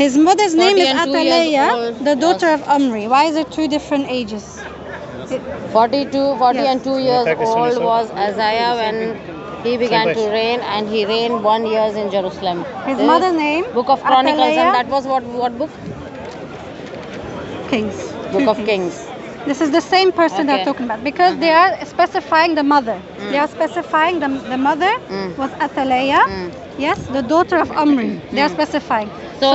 His mother's name 40 is and 2 years Athaliah, old. the daughter of Omri. Why is it two different ages? 40 Yes. and 2 years old was Isaiah when he began to reign, and he reigned 1 year in Jerusalem. His This mother's is name? Book of Chronicles, Athaliah? and that was what book? Kings. Book Two of Kings. This is the same person they're Okay. talking about because they are specifying the mother. They are specifying the mother was Athaliah, yes, the daughter of Omri. They are specifying. So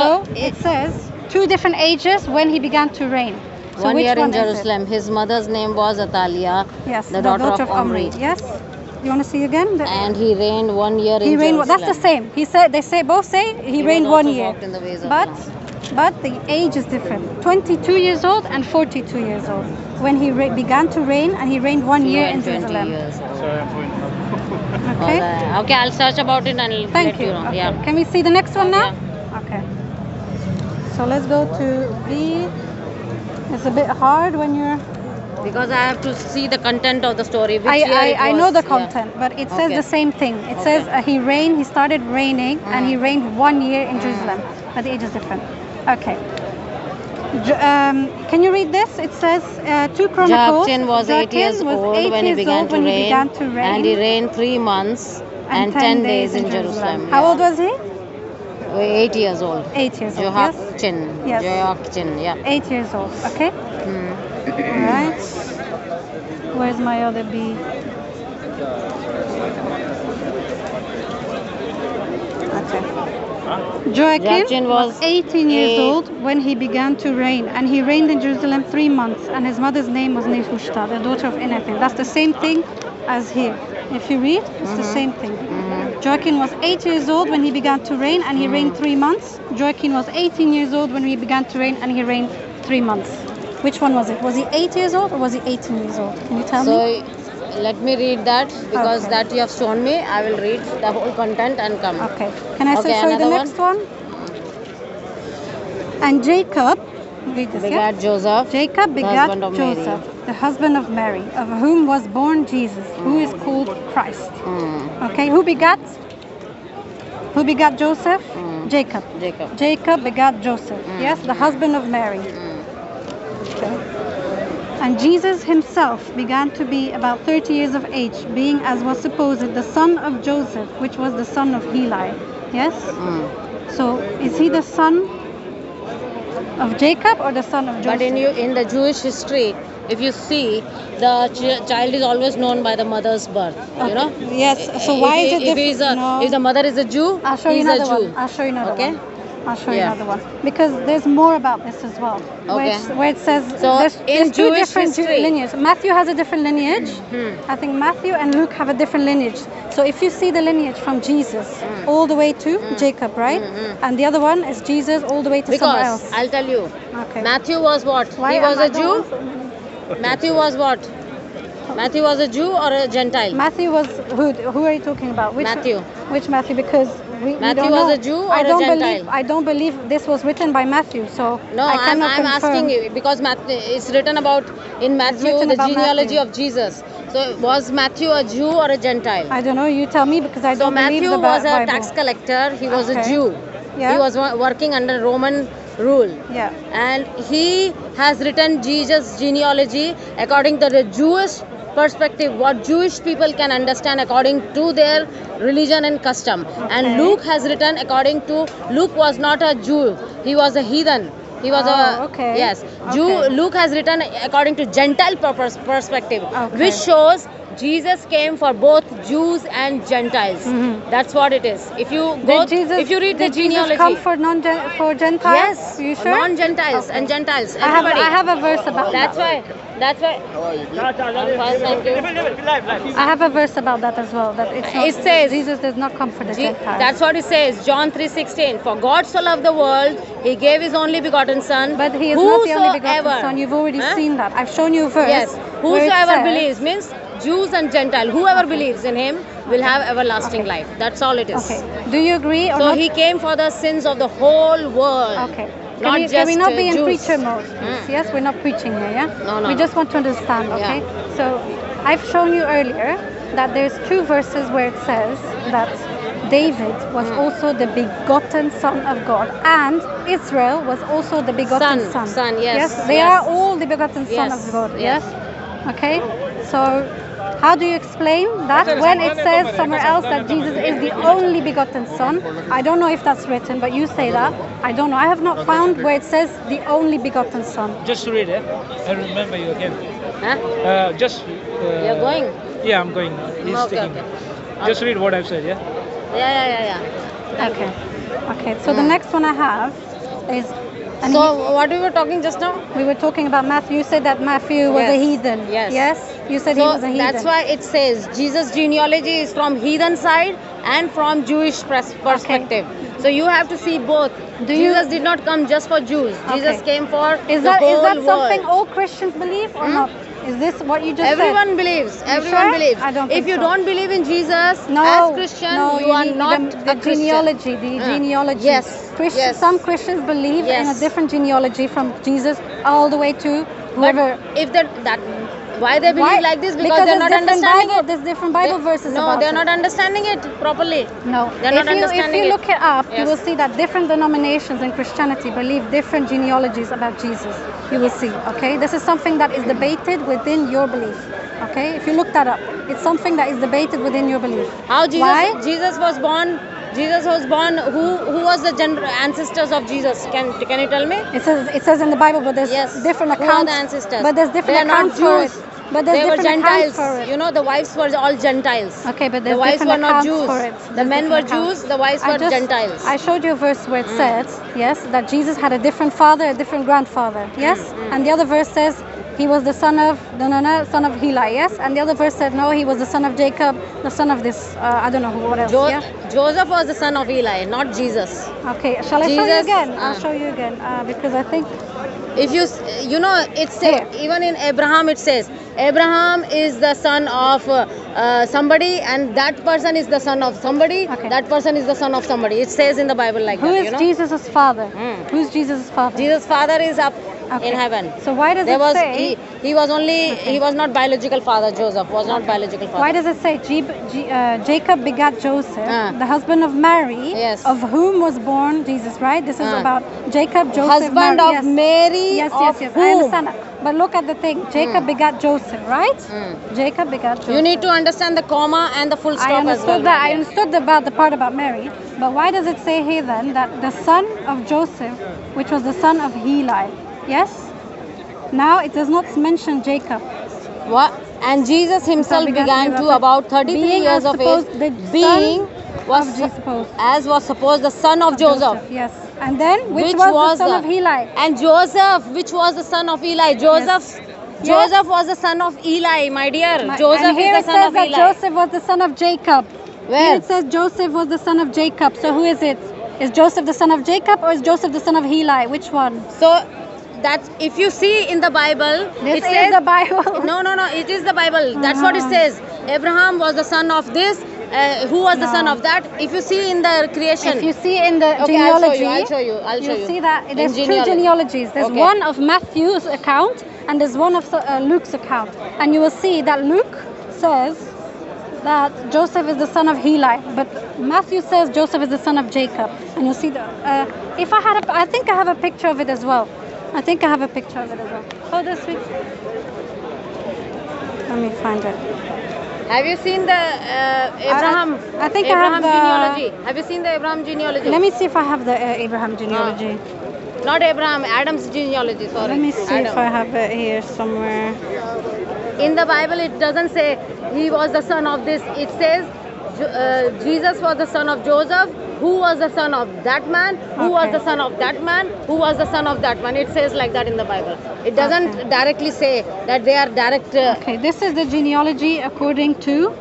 it says two different ages when he began to reign. So 1 which year one in is it? Jerusalem. His mother's name was Athaliah, Yes, the daughter of Omri. Yes. You want to see again? And he reigned 1 year He in reigned. Jerusalem. That's the same. He said. They say both say he was reigned also 1 year. walked in the ways of But Allah. the age is different. 22 years old and 42 years old when he began to reign, and he reigned 1 year in 20 Jerusalem. years old. Okay. Okay, I'll search about it and I'll Thank let you. you know. Okay. Yeah. Can we see the next one now? Yeah. Okay. So let's go to B. It's a bit hard when you're. Because I have to see the content of the story. Which year it I know was. the Yeah. content, but it says Okay. the same thing. It Okay. says he reigned. He started reigning, and he reigned 1 year in Jerusalem. But the age is different. Okay. Can you read this? It says 2 Chronicles. Joachim was 8 years old when he began to reign, and he reigned 3 months and 10 days in Jerusalem. How old was he? 8 years old. 8 years old. Yes. Joachim. Yes. Joachim, yeah. 8 years old. Okay. All right. Where's my other B? Okay. Joachim was 18 years old when he began to reign, and he reigned in Jerusalem 3 months, and his mother's name was Nehushta, the daughter of Enathim. That's the same thing as here. If you read, it's the same thing. Joachim was 8 years old when he began to reign, and he reigned 3 months. Joachim was 18 years old when he began to reign, and he reigned 3 months. Which one was it? Was he 8 years old or was he 18 years old? Can you tell me? So let me read that because that you have shown me. I will read the whole content and come. Okay. Can I show you the next one? And Jacob, read this, begat Joseph. Jacob begat husband of Joseph, Mary. the husband of Mary, of whom was born Jesus, who is called Christ. Okay, who begat? Who begat Joseph? Jacob. Jacob begat Joseph. Yes, the husband of Mary. Okay. And Jesus himself began to be about 30 years of age, being, as was supposed, the son of Joseph, which was the son of Heli. Yes? So, is he the son of Jacob or the son of Joseph? But in the Jewish history, if you see, the child is always known by the mother's birth. Okay. You know? Yes. So why is it different? If the mother is a Jew, I'll show you he's another a Jew. one. I'll show you another Okay? one. I'll show you another one. Because there's more about this as well. Okay. Where it says So, there's in two Jewish different history- lineages. Matthew has a different lineage. I think Matthew and Luke have a different lineage. So if you see the lineage from Jesus all the way to Jacob, right? And the other one is Jesus all the way to somewhere Because else. I'll tell you, Okay. Matthew was what? Why He was am I a Jew. Matthew was what? Matthew was a Jew or a Gentile? Matthew was who? Who are you talking about? Which Matthew. Which Matthew? Because we Matthew don't was know. a Jew or I a don't Gentile? I don't believe this was written by Matthew. So No, I I'm cannot confirm. asking you because it's written about in Matthew written the about genealogy Matthew. of Jesus. So was Matthew a Jew or a Gentile? I don't know. You tell me because I So don't believe Matthew the was a Bible. tax collector. He was a Okay. Jew. Yeah. He was working under Roman rule. Yeah. And he has written Jesus' genealogy according to the Jewish perspective, what Jewish people can understand according to their religion and custom. And Luke has written according to, Luke was not a Jew, he was a heathen. He was yes. Okay. Luke has written according to Gentile perspective, which shows Jesus came for both Jews and Gentiles. That's what it is. If you go, if you read the genealogy, Jesus come for Gentiles? yes, you sure? non-Gentiles and Gentiles. Everybody. I have a verse about That's that. why. That's why. Thank you. I have a verse about that as well. That it's not, It says- Jesus does not come for the Gentiles. That's what it says. John 3:16. For God so loved the world, He gave His only begotten Son. But He is not the only begotten Whosoever- Son. You've already seen that. I've shown you a verse. Yes. where it Whosoever says- believes means Jews and Gentile. Whoever believes in Him will have everlasting life. That's all it is. Okay. Do you agree or So not? He came for the sins of the whole world. Okay. Not Can we just, not be in Jews. preacher mode, please? Yes, we're not preaching here, yeah? No. We just want to understand, okay? So I've shown you earlier that there's two verses where it says that David was also the begotten son of God, and Israel was also the begotten son. Son, yes. They are all the begotten son of God. Yes. Okay. So, how do you explain that when it says somewhere else that Jesus is the only begotten son? I don't know if that's written, but you say that. I don't know. I have not found where it says the only begotten son. Just read it. I remember you again. Huh? You're going? Yeah, I'm going. He's Okay. Just read what I've said, yeah? Yeah. Okay. So the next one I have is. And So what we were talking just now? we were talking about Matthew. You said that Matthew was a heathen. Yes. You said he So was a heathen. that's why it says Jesus' genealogy is from heathen side and from Jewish perspective. So you have to see both. Jesus did not come just for Jews. Jesus came for Is the that whole something world. all Christians believe or not? Is this what you just Everyone said? believes. You Everyone sure? believes. I don't If think you so. don't believe in Jesus No, as Christian, you are need not the a Christian. genealogy. The genealogy. Yes. Yes. Some Christians believe in a Yes. different genealogy from Jesus all the way to whoever. If that why they believe like this? Because they're there's not different understanding Bible, it. There's different Bible verses No, about they're it. not understanding it properly. No, They're not understanding if you it. look it up, you Yes. will see that different denominations in Christianity believe different genealogies about Jesus. You will see, okay? This is something that is debated within your belief, okay? If you look that up, it's something that is debated within your belief. How Why? Jesus was born? Jesus was born. Who was the ancestors of Jesus? Can you tell me? It says in the Bible, but there's different Who are accounts. the ancestors? But there's different They are not accounts for it. Jews. But there's They were different accounts Gentiles. for it. You know, the wives were all Gentiles. Okay, but The there's wives different were not accounts Jews. for it. The There's men were different accounts. Jews. The wives were Gentiles. I showed you a verse where it says, yes, that Jesus had a different father, a different grandfather, yes? And the other verse says he was the son of son of Heli, yes? And the other verse said, no, he was the son of Jacob, the son of this, I don't know who, what else, yeah? Joseph was the son of Eli, not Jesus. Okay, shall I show you Jesus, again? I'll show you again, because I think... If you know, it says, even in Abraham it says, Abraham is the son of somebody, and that person is the son of somebody, that person is the son of somebody. It says in the Bible like Who that, is you know? Jesus' father? Who's Jesus' father? Jesus' father is up in heaven. So why does it say... He was not biological father. Joseph was not biological father. Why does it say Jacob begat Joseph, the husband of Mary, of whom was born Jesus, right? This is about Jacob, Joseph, husband Mary. of Mary. Yes, of I whom? understand that. But look at the thing. Jacob begat Joseph, right? Jacob begat Joseph. You need to understand the comma and the full stop I as understood well. that. I understood about the part about Mary. But why does it say here then that the son of Joseph, which was the son of Heli, yes? Now it does not mention Jacob. What? And Jesus himself began to about 33 years of age, being as was supposed the son of Joseph. Yes. And then which was the son of Heli? And Joseph, which was the son of Eli? Joseph was the son of Eli, my dear. Joseph is the son of Eli. Joseph was the son of Jacob. Where? Here it says Joseph was the son of Jacob. So who is it? Is Joseph the son of Jacob or is Joseph the son of Heli? Which one? So that's, if you see in the Bible, it says the Bible. No, it is the Bible. That's what it says. Abraham was the son of this. Who was the son of that? If you see in the creation. If you see in the genealogy, I'll show you. You'll see that there's two genealogies. There's one of Matthew's account and there's one of Luke's account. And you will see that Luke says that Joseph is the son of Heli, but Matthew says Joseph is the son of Jacob. And you'll see that. I think I have a picture of it as well. Hold this week. Let me find it. Have you seen the Abraham? I think Abraham I have genealogy. Have you seen the Abraham genealogy? Let me see if I have the Abraham genealogy. Not Abraham, Adam's genealogy. Sorry. Let me see if I have it here somewhere. In the Bible, it doesn't say he was the son of this. It says Jesus was the son of Joseph. Who was the son of that man? Who was the son of that man? Who was the son of that man? It says like that in the Bible. It doesn't directly say that they are direct. Okay, this is the genealogy according to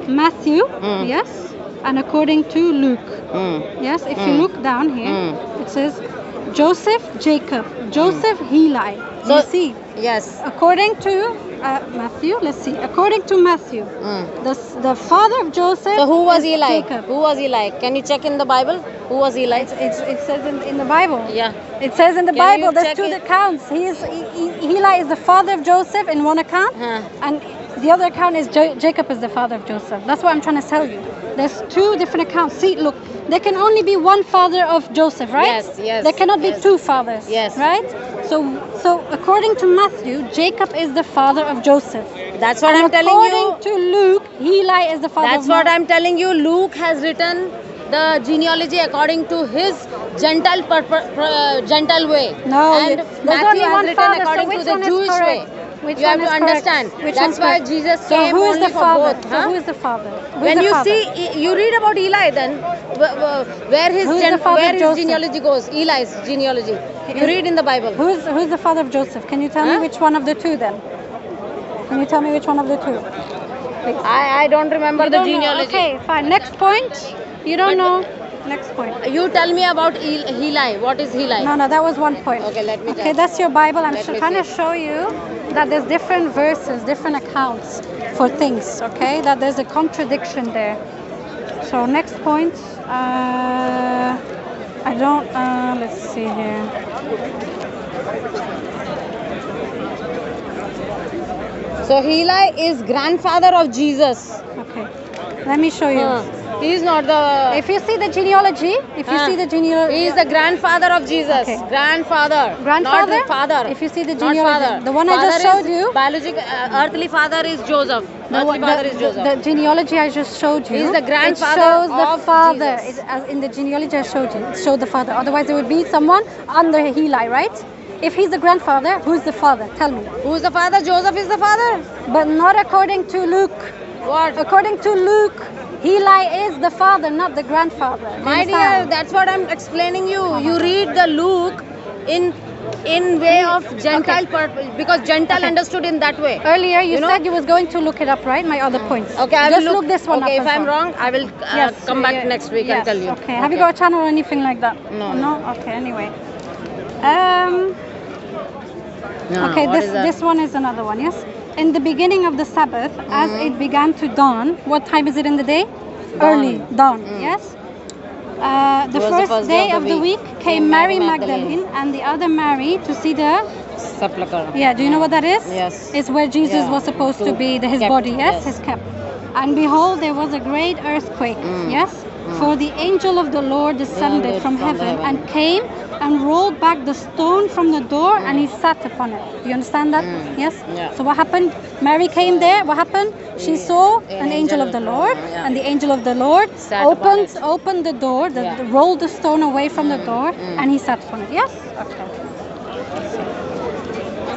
Matthew, yes, and according to Luke. Yes, if you look down here, it says Joseph, Jacob, Joseph, Heli. So, you see? Yes. According to Matthew, let's see. According to Matthew, the father of Joseph. So who was Eli? Jacob. Who was Eli? Can you check in the Bible? Who was Eli? It says in the Bible. Yeah. It says in the Bible. There's two it? accounts. Heli is the father of Joseph in one account, and the other account is Jacob is the father of Joseph. That's what I'm trying to tell you. There's two different accounts. See, look, there can only be one father of Joseph, right? Yes, yes, There cannot be yes. two fathers. Yes. Right? So according to Matthew, Jacob is the father of Joseph. That's what And I'm telling you. according to Luke, Heli is the father That's of what Moses. I'm telling you. Luke has written the genealogy according to his Gentile Gentile way. No, and there's Matthew only has one written father, so according which to the one is Jewish way. correct? Which You have one to is correct? understand. Which That's one's why correct? Jesus So came who is only the for father? both. So who is the father? Who is When the you father? see, you read about Eli, then where his Who is the father where of his Joseph? genealogy goes. Eli's genealogy. You read in the Bible. Who's the father of Joseph? Can you tell me Huh? which one of the two then? Can you tell me which one of the two? Please. I don't remember You the don't know. genealogy. Okay, fine. Next point. You don't know. Next point. You tell me about Eli. What is Eli? No, that was one point. Okay, let me Okay, tell. that's your Bible. I'm Let me trying to see. show you that there's different verses, different accounts for things. Okay, that there's a contradiction there. So next point. I don't. Let's see here. So Eli is grandfather of Jesus. Okay, let me show you. He is not the. If you see the genealogy, He is the grandfather of Jesus. Okay. Grandfather. Grandfather? Not the father. If you see the Not genealogy, father. the one I just Father is showed you. Biological, earthly father is Joseph. Earthly father is Joseph. The genealogy I just showed you. He is the grandfather It shows the of father. Jesus. As in the genealogy I showed you, it showed the father. Otherwise, it would be someone under Heli, right? If he's the grandfather, who's the father? Tell me. Who is the father? Joseph is the father. But not according to Luke. What? According to Luke, Heli is the father, not the grandfather. Do you My dear, understand? that's what I'm explaining you. You read the Luke in way of Gentile purpose, because Gentile understood in that way. Earlier, you know? said you was going to look it up, right? My other points. Okay, I Just will look this one okay, up. if as I'm well. wrong, I will come back next week and tell you. Okay. Have you got a channel or anything like that? No. No. Okay. Anyway. No, Okay. what is that? This one is another one. Yes. In the beginning of the Sabbath, as it began to dawn, what time is it in the day? Early dawn. Yes. The It was first day of the week came Mary Magdalene. Magdalene and the other Mary to see the. Sepulchre. Yeah, do you know what that is? Yes. It's where Jesus Yeah, was supposed to be, his kept, body, yes? yes. His kept. And behold, there was a great earthquake, yes? For the angel of the Lord descended from heaven and came and rolled back the stone from the door and he sat upon it. Do you understand that? Yes? Yeah. So what happened? Mary came there. What happened? She saw an angel of the Lord, and the angel of the Lord Sat upon it. opened the door, rolled the stone away from the door, and he sat upon it. Yes? Okay.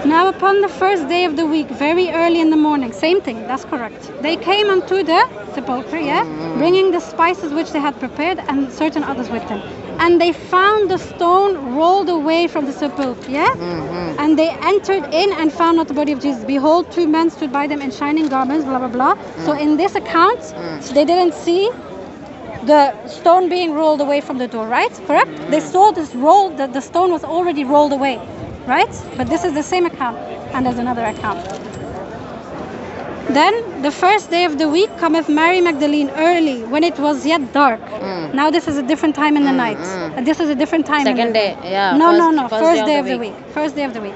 Now upon the first day of the week, very early in the morning, same thing, that's correct. They came unto the sepulchre, bringing the spices which they had prepared and certain others with them. And they found the stone rolled away from the sepulchre, and they entered in and found not the body of Jesus. Behold, two men stood by them in shining garments, blah, blah, blah. So in this account, they didn't see the stone being rolled away from the door, right? Correct? They saw this roll, the stone was already rolled away, right? But this is the same account, and there's another account. Then the first day of the week cometh Mary Magdalene early, when it was yet dark. Now this is a different time in the night. And this is a different time in the Second day, yeah. No. First day of the week. First day of the week.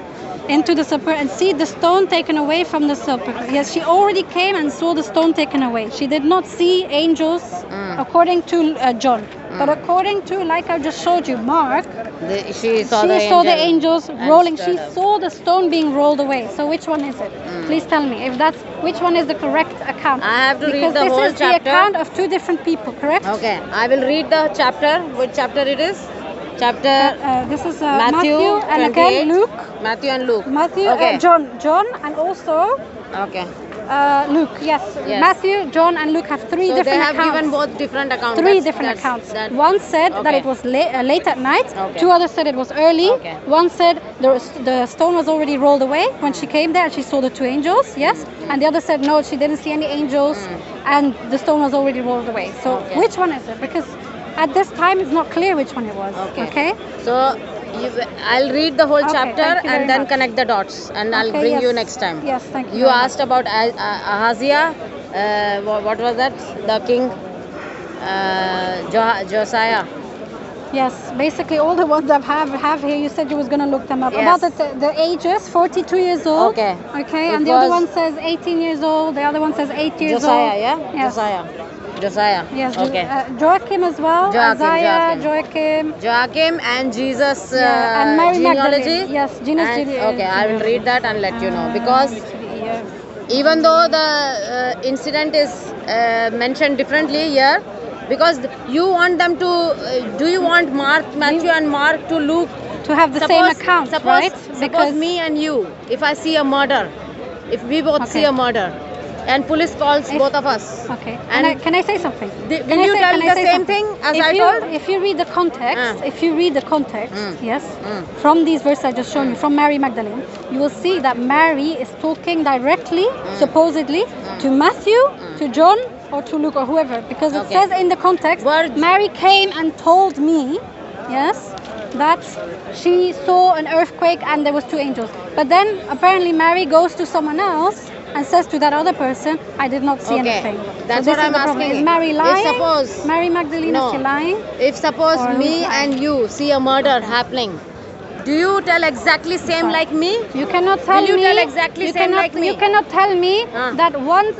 Into the sepulchre and see the stone taken away from the sepulchre. Yes, she already came and saw the stone taken away. She did not see angels according to John. But according to, like I just showed you, Mark, She saw the angels and rolling. She stood up. saw the stone being rolled away. So which one is it? Please tell me if that's which one is the correct account. I have to read because the this whole is chapter. the account of two different people, correct? Okay, I will read the chapter. Which chapter it is? Chapter This is Matthew and 28. again Luke. Matthew and Luke. Matthew, Okay. John, and also Okay. Luke. Yes. Yes. Matthew, John, and Luke have three So different they have accounts. given both different accounts. Three different accounts. One said that it was late at night. Okay. Two others said it was early. Okay. One said the stone was already rolled away when she came there and she saw the two angels. Yes. And the other said no, she didn't see any angels, and the stone was already rolled away. So which one is it? Because at this time it's not clear which one it was. Okay. So I'll read the whole Okay, chapter thank you very and then much. connect the dots, and I'll Okay, bring you yes. next time. Yes, thank you. You very much. asked about Ahaziah. What was that? The king Josiah. Yes, basically all the ones that have here, you said you was going to look them up. Yes. About the ages, 42 years old. Okay. Okay, It and the other was- one says 18 years old. The other one says 8 years Josiah, old. yeah? Yes. Josiah. Josiah. Yes. Okay. Joachim as well. Joachim, Isaiah, Joachim. Joachim and Jesus Yeah, and Mary genealogy. Magdalene. Yes, Jesus And- genealogy. Okay, I will read that and let you know, because Yeah. even though the incident is mentioned differently here, because you want them to do you want Matthew and Mark to Luke To have the same account, right? Suppose me and you, if I see a murder, if we both see Okay. a murder and police calls both of us, Okay. and Can I say something? will you tell the same thing as I told? If you read the context, yes, from these verses I just shown you, from Mary Magdalene, you will see that Mary is talking directly, supposedly, to Matthew, to John, or to Luke, or whoever, because it Okay. says in the context, Words. Mary came and told me, yes, that she saw an earthquake and there was 2 angels. But then apparently Mary goes to someone else and says to that other person, I did not see Okay. anything. That's so what this I'm is the problem. asking. Is Mary lying? If suppose Mary Magdalene, No. is she lying? if suppose Or me who's lying? and you see a murder happening, do you tell exactly same Fine. like me? You cannot tell Will you me. tell exactly you same cannot, like me? You cannot tell me that once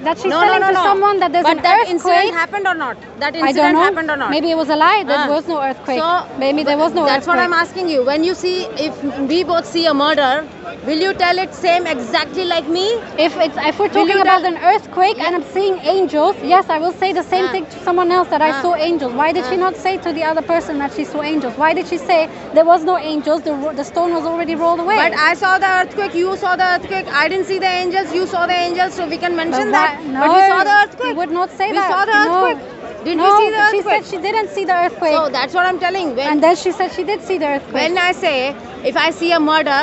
that she's telling to someone that there's but an that earthquake. incident happened or not? That I don't incident know. happened or not? Maybe it was a lie. There Ah. was no earthquake. So Maybe there was no That's what earthquake. I'm asking you. When you see, if we both see a murder, will you tell it same exactly like me? If we're Will talking you about tell- an earthquake and I'm seeing angels, yes, I will say the same Ah. thing to someone else that I Ah. saw angels. Why did she Ah. not say to the other person that she saw angels? Why did she say there was no angels? The stone was already rolled away. But I saw the earthquake, you saw the earthquake. I didn't see the angels, you saw the angels, so we can mention that. No, But we saw the earthquake. He would not say We that. saw the earthquake. Did no, we see the she earthquake? said she didn't see the earthquake. So that's what I'm telling. And then she said she did see the earthquake. When I say, if I see a murder,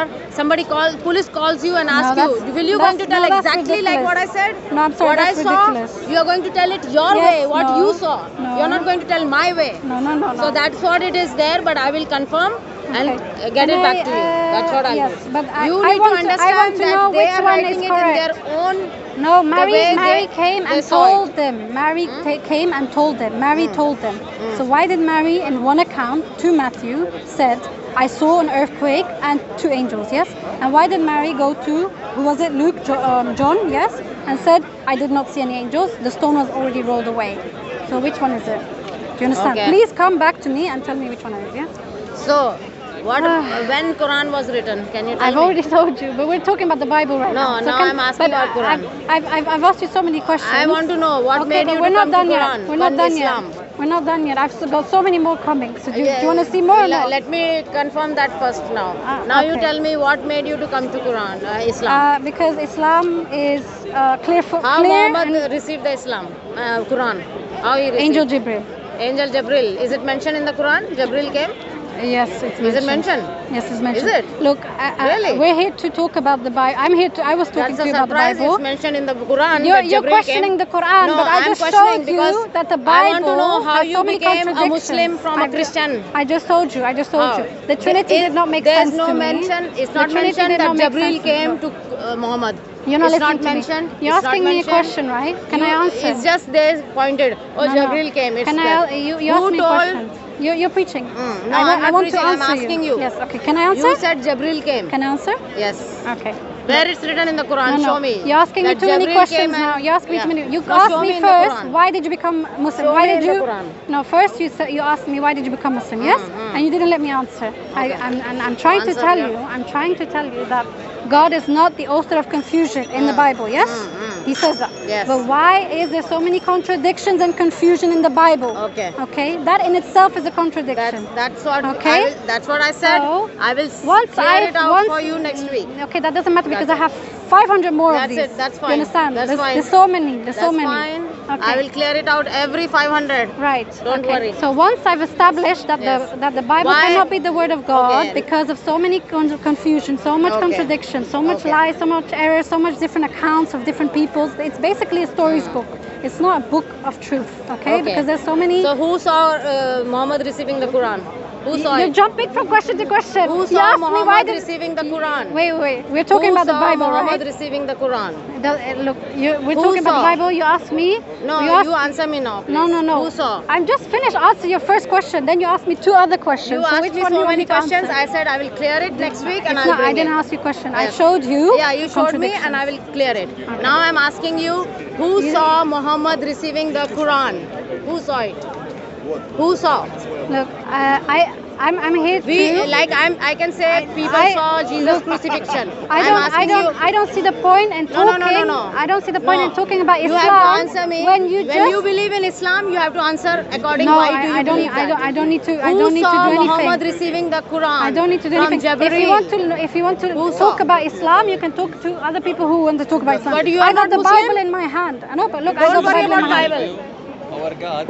police calls you and asks that's- you, will you going to tell no, that's exactly like ridiculous. what I said? No, I'm sorry, what that's I saw, ridiculous. you are going to tell it your Yes, way, what no, you saw. no. You're not going to tell my way. No. So that's what it is there, but I will confirm and Okay. get Can it back I, to you. That's what I yes, will. but You I need want to to- I understand want to know that they which are one writing is it correct. in their own. No, Mary way came they and saw told them. Mary came and told them. Mary told them. So why did Mary, in one account to Matthew, said, I saw an earthquake and 2 angels, yes? And why did Mary go to, who was it, Luke, John, yes? And said, I did not see any angels. The stone was already rolled away. So which one is it? Do you understand? Okay. Please come back to me and tell me which one it is, yes? So, when Quran was written, can you tell I've me? already told you, but we're talking about the Bible right now. No, I'm asking about Quran. I've asked you so many questions. I want to know what Okay, made but you we're to not come done to yet. Quran, We're not come done Islam. yet. We're not done yet. I've still got so many more coming. So do you want to see more or not? Let me confirm that first now. Now you okay. tell me what made you to come to Quran, Islam. Because Islam is clear. How clear Muhammad and received the Islam, Quran? How he received? Angel Jibril. Angel Jibril. Is it mentioned in the Quran? Jibril came? Yes, it's mentioned. Is it mentioned? Yes, it's mentioned. Is it? Look, Really? we're here to talk about the Bible. I'm here to. I was talking That's to a you about the surprise. Bible. It's mentioned in the Quran. You're, that you're Jibril questioning came. the Quran, No, but I I'm just questioning showed you because that the Bible I want to know how has you so many became a contradictions. Muslim from a Christian. I just told you. I just told How? you. The Trinity did not make There's sense no to me. mention. It's The not Trinity mentioned did that not make Jibril sense came me. to Muhammad. You're not It's listening not to mentioned. me. You're It's not asking me a mentioned. question, right? Can I answer? It's just they pointed. Oh, No, no. Jibril came. It's Can that. you asked Who me a told? question. You're preaching. No, I I'm not want preaching, to I'm answer asking you. Yes. Okay. Can I answer? You said Jibril came. Can I answer? Yes. Okay. Where it's written in the Quran? No, Show me. You're asking me that too many Jibril questions came and- now. You're asking me Yeah. too many. You No, asked show me in the first, Quran. why did you become Muslim? Show Why me did in the you? Quran. No, first you asked me why did you become Muslim? Yes, and you didn't let me answer. Okay. I'm trying to Answer, tell yeah. you. I'm trying to tell you that God is not the author of confusion in the Bible. Yes, He says that. Yes. But why is there so many contradictions and confusion in the Bible? Okay. Okay, that in itself is a contradiction. That's what Okay. that's what I said. So, I will once clear it out once- for you next week. Okay, that doesn't matter because That's I have 500 more That's of these. it, that's You fine. understand? That's there's, fine. There's so many. There's so That's many. fine. Okay. I will clear it out every 500. Right. Don't okay. worry. So once I've established that Yes. the Bible Why- cannot be the word of God Okay. because of so many confusion, so much Okay. contradiction, so much Okay. lies, so much error, so much different accounts of different peoples. It's basically a stories book. It's not a book of truth. Okay. Because there's so many. So who saw Muhammad receiving the Quran? Who saw You're it? jumping from question to question. Who You saw asked me why Muhammad did... receiving the Quran? Wait. We're talking Who about the saw Bible, Muhammad right? receiving the Quran? Look, we're Who talking about the saw? Bible. You asked me. No, you asked... you answer me now, please. No. Who saw? I'm just finished answering your first question. Then you asked me 2 other questions. You so asked which me one so you want many me to questions. answer? I said I will clear it next week and It's I'll not, bring I didn't it. ask you a question. I Yes. showed you. Yeah, you showed me and I will clear it. Now I'm asking you, who saw Muhammad receiving the Quran? Who saw it? Who saw? Look, I'm here to... I can say people saw Jesus crucifixion. I don't see the point in talking. No. I don't see the point in talking about You Islam. have to answer me. When you believe in Islam, you have to answer according No, why do you believe that. I don't need to. I Who don't need to saw do anything. Muhammad receiving the Quran? I don't need to do from anything. Jibreel? If you want to Who talk saw? about Islam, you can talk to other people who want to talk about Islam. But you I are got not the Muslim? Bible in my hand. I know, but look, I got Don't the worry Bible in about my hand. Bible. Our God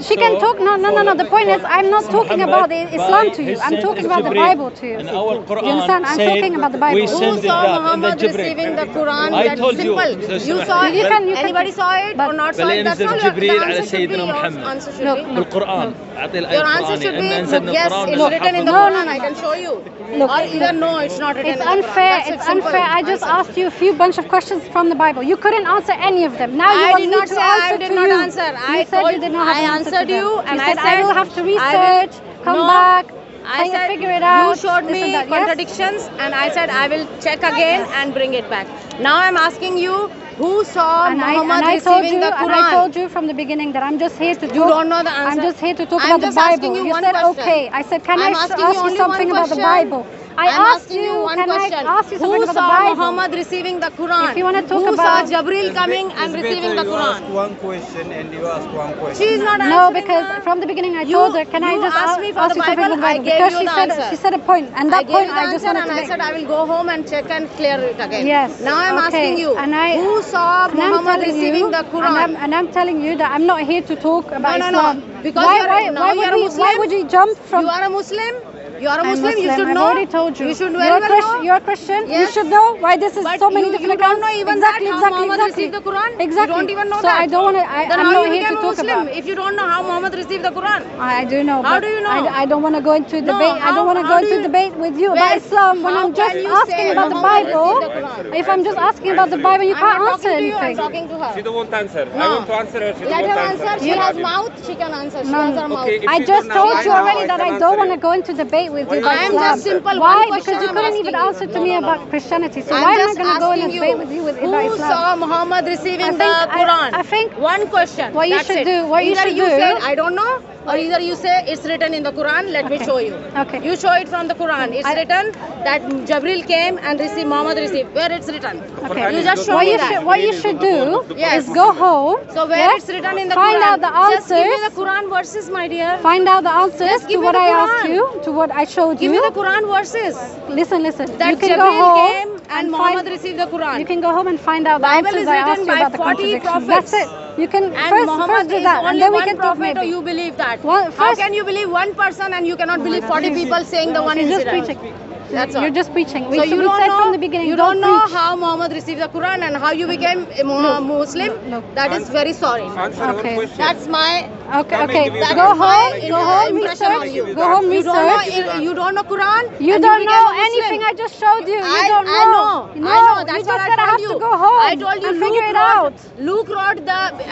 She can talk. No. The point is, I'm not talking about Islam to you. I'm talking about the Bible to you. And our Quran You understand? I'm talking about the Bible. we Who send it saw that in the Muhammad Jibreel. receiving the Quran? I That's told you. simple. So You saw it. You can- Anybody saw it or not saw it? That's all. جبريل The على answer should be. سيدنا Your محمد. answer should Look, be. بالقرآن أعطي الآية Your answer should القرآنية be, أن أنزلنا yes, القرآن it's written in the No, Quran. no. I can show you. Look, Or either no, it's not written It's in the Quran. unfair. That's it, It's simple. unfair. I just Answer. asked you a few bunch of questions from the Bible. You couldn't answer any of them. Now you I want did me not to say answer I did to not you. answer. You I said told you did not have I an answer to answered them. you and you I said said I will have to I will- research, come No. back, I try to said figure it out. you showed this and me that, yes? contradictions and I said I will check again and bring it back. Now I'm asking you, who saw Muhammad I told receiving you, the Quran? and I told you from the beginning that I'm just here to talk. You don't know the answer. I'm just here to talk I'm about the just asking Bible. you one said question. okay. I said, can I'm I asking ask you you only something one about the question. Bible? I'm asked asking you one can question. I ask you something Who about the saw Bible? Muhammad receiving the Quran? If you wanna talk Who about- saw Jibreel coming and receiving the You ask Quran? one question and you ask one question. She is not No, answering because her. from the beginning I You- told her, can I you just asked me for ask the you something Bible, about the Bible? I gave Because you she the said answer. she said a point, and I that gave point you the I just answer wanted and to I make. said I will go home and check and clear it again. Yes. Now I'm okay. asking you, And who saw and I'm Muhammad telling receiving you, the Quran? And I'm telling you that I'm not here to talk about No. Islam. Because why, you're- why, now why, you're would a we, why Muslim? would you jump from... You are a Muslim? You are a I'm Muslim, you should I've know. already told you. You should you're, very well know. You're a Christian. You Yes. should know why this is But so many you different don't accounts. know even exactly, that, how exactly, Muhammad exactly. received the Quran? Exactly. You don't even know so that. I don't want to... Then I'm how not you here became to a talk Muslim about... if you don't know how Muhammad received the Quran? I do know. How but do you know? I don't want to go into No, debate. I don't want to how go do into you- debate with you Wait, about Islam when how I'm just can you asking say about the Muhammad Bible. received the Quran? If I'm just asking about the Bible, you I'm can't not answer talking to you, I'm anything. talking to her. She don't want answer. No. I want to answer her. She Let don't her want answer. She has mouth, she can answer. She No. has her mouth. Okay, if I she just don't know, told I you know, already I that can I don't answer want to you. go into debate with you about I am Islam. just simple, Why? one question Because you I'm couldn't even asking answer you. to me about Christianity. So I'm why am I just going to go in a asking debate you, with you about who Islam? saw Muhammad receiving the I- Quran? I think one question. what you That's should it. do- what you either should you do- said I don't know, or either you say it's written in the Quran. Let me Okay. show you. Okay. You show it from the Quran. It's written that Jibreel came and received Muhammad received. Where it's written? Okay. You just show what me you that. should what you should do Yes. is go home. So where yeah? it's written in the Find Quran? out the Just give me answers. the Quran verses, my dear. Find out the answers Just give to me what the I asked Quran. you, to what I showed Give me you. the Quran verses. Listen. That you can go Jibreel home came and Muhammad find, received the Quran. You can go home and find out the Bible answers is I written asked you by about the 40 contradictions. prophets. That's it. You can And first Muhammad do is that, and only then we one can talk prophet, or maybe. you believe that? Well, How first- can you believe one person and you cannot Oh my believe God. 40 people saying the one She's just incident? preaching. That's all. You're just preaching. So you we don't said know, from the beginning, you don't know preach. how Muhammad received the Quran and how you became a Muslim. Look. That is very sorry. Answer Okay. one question. That's my Okay, Come and okay. give you Go the home, answer. go home, impression on research. you. Go home, You don't research. know, you don't know Quran. You and don't became know a Muslim. anything I just showed you. You I don't know. I know. No, I know. That's you what just I said I told have you. to go home. I told you and Luke figure it wrote, out. Luke wrote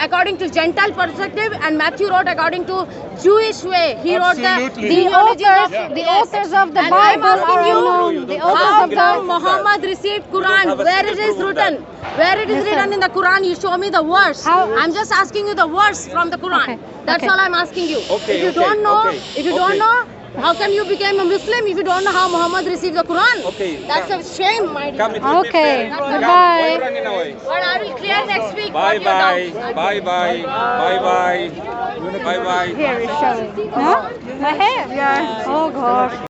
according to Gentile perspective and Matthew wrote according to Jewish way. He wrote the Absolutely. The genealogy authors of the And I'm Bible are asking you, unknown. The how authors of come the... Muhammad received Quran? Where it is written? Where it is Listen. written in the Quran? You show me the verse. How- I'm just asking you the verse from the Quran. Okay, That's okay. all I'm asking you. Okay, if you okay, don't know, okay, if you okay. don't know, how come you became a Muslim if you don't know how Muhammad received the Quran? Okay, That's a shame, my dear. Come with me, Okay, fair. goodbye. Come. Why you running away? But I will clear next week. Bye what your bye. doubts. Bye bye. Bye bye. Bye bye. Here is showing. No? My hair? Yeah. Oh gosh.